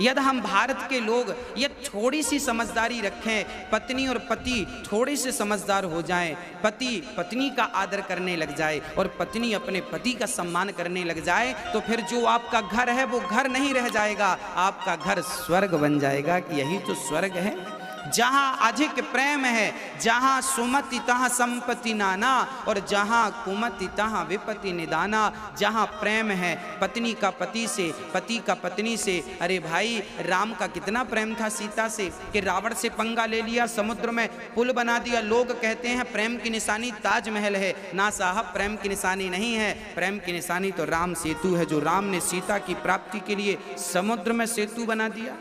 यदि हम भारत के लोग ये थोड़ी सी समझदारी रखें, पत्नी और पति थोड़े से समझदार हो जाएं, पति पत्नी का आदर करने लग जाए और पत्नी अपने पति का सम्मान करने लग जाए, तो फिर जो आपका घर है वो घर नहीं रह जाएगा, आपका घर स्वर्ग बन जाएगा। कि यही तो स्वर्ग है, जहां अधिक प्रेम है, जहां सुमति तहां संपत्ति नाना, और जहां कुमति तहां विपत्ति निदाना। जहां प्रेम है पत्नी का पति से, पति का पत्नी से। अरे भाई, राम का कितना प्रेम था सीता से कि रावण से पंगा ले लिया, समुद्र में पुल बना दिया। लोग कहते हैं प्रेम की निशानी ताजमहल है। ना साहब, प्रेम की निशानी नहीं है, प्रेम की निशानी तो राम सेतु है, जो राम ने सीता की प्राप्ति के लिए समुद्र में सेतु बना दिया।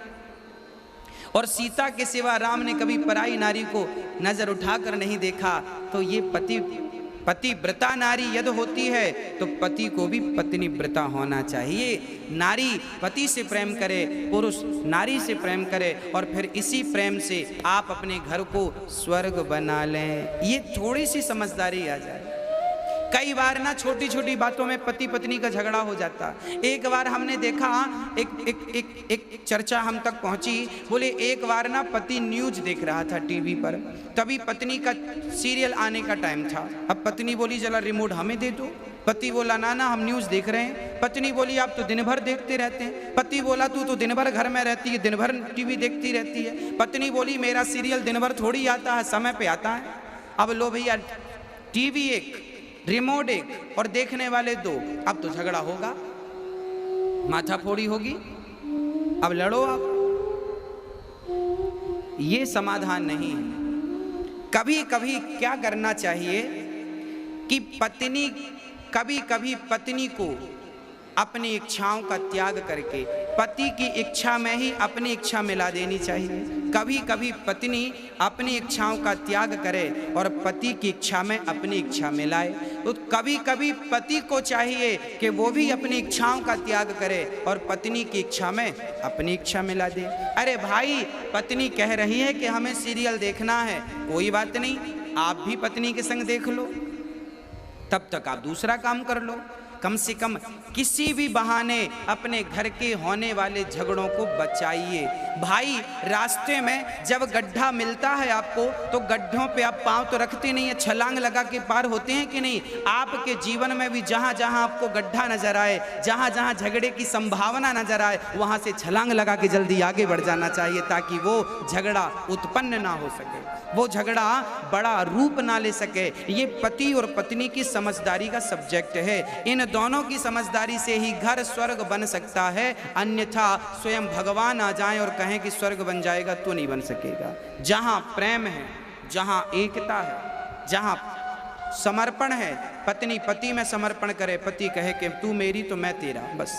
और सीता के सिवा राम ने कभी पराई नारी को नजर उठाकर नहीं देखा। तो ये पतिव्रता नारी यदि होती है तो पति को भी पत्नी व्रता होना चाहिए। नारी पति से प्रेम करे, पुरुष नारी से प्रेम करे, और फिर इसी प्रेम से आप अपने घर को स्वर्ग बना लें। ये थोड़ी सी समझदारी आ जाए। कई बार ना छोटी छोटी बातों में पति पत्नी का झगड़ा हो जाता। एक बार हमने देखा, एक चर्चा हम तक पहुंची, बोले एक बार ना पति न्यूज देख रहा था टीवी पर, तभी पत्नी का सीरियल आने का टाइम था। अब पत्नी बोली जरा रिमोट हमें दे दो। पति बोला ना ना, हम न्यूज देख रहे हैं। पत्नी बोली आप तो दिन भर देखते रहते हैं। पति बोला तू तो दिन भर घर में रहती है, दिन भर टीवी देखती रहती है। पत्नी बोली मेरा सीरियल दिन भर थोड़ी आता है, समय पे आता है। अब लो भैया, टीवी एक, रिमोट एक और देखने वाले दो, अब तो झगड़ा होगा, माथाफोड़ी होगी, अब लड़ो आप। ये समाधान नहीं है। कभी कभी क्या करना चाहिए कि पत्नी कभी कभी पत्नी को अपनी इच्छाओं का त्याग करके पति की इच्छा में ही अपनी इच्छा मिला देनी चाहिए। कभी कभी पत्नी अपनी इच्छाओं का त्याग करे और पति की इच्छा में अपनी इच्छा मिलाए। तो कभी कभी पति को चाहिए कि वो भी अपनी इच्छाओं का त्याग करे और पत्नी की इच्छा में अपनी इच्छा मिला दे। अरे भाई, पत्नी कह रही है कि हमें सीरियल देखना है, कोई बात नहीं, आप भी पत्नी के संग देख लो, तब तक आप दूसरा काम कर लो। कम से कम किसी भी बहाने अपने घर के होने वाले झगड़ों को बचाइए। भाई, रास्ते में जब गड्ढा मिलता है आपको, तो गड्ढों पे आप पांव तो रखते नहीं है, छलांग लगा के पार होते हैं कि नहीं। आपके जीवन में भी जहां जहां आपको गड्ढा नजर आए, जहां जहां झगड़े की संभावना नजर आए, वहां से छलांग लगा के जल्दी आगे बढ़ जाना चाहिए, ताकि वो झगड़ा उत्पन्न ना हो सके, वो झगड़ा बड़ा रूप ना ले सके। ये पति और पत्नी की समझदारी का सब्जेक्ट है। इन दोनों की समझदारी से ही घर स्वर्ग बन सकता है, अन्यथा स्वयं भगवान आ जाएं और कहें कि स्वर्ग बन जाएगा तो नहीं बन सकेगा। जहां प्रेम है, जहां एकता है, जहां समर्पण है, पत्नी पति में समर्पण करे, पति कहे कि तू मेरी तो मैं तेरा, बस।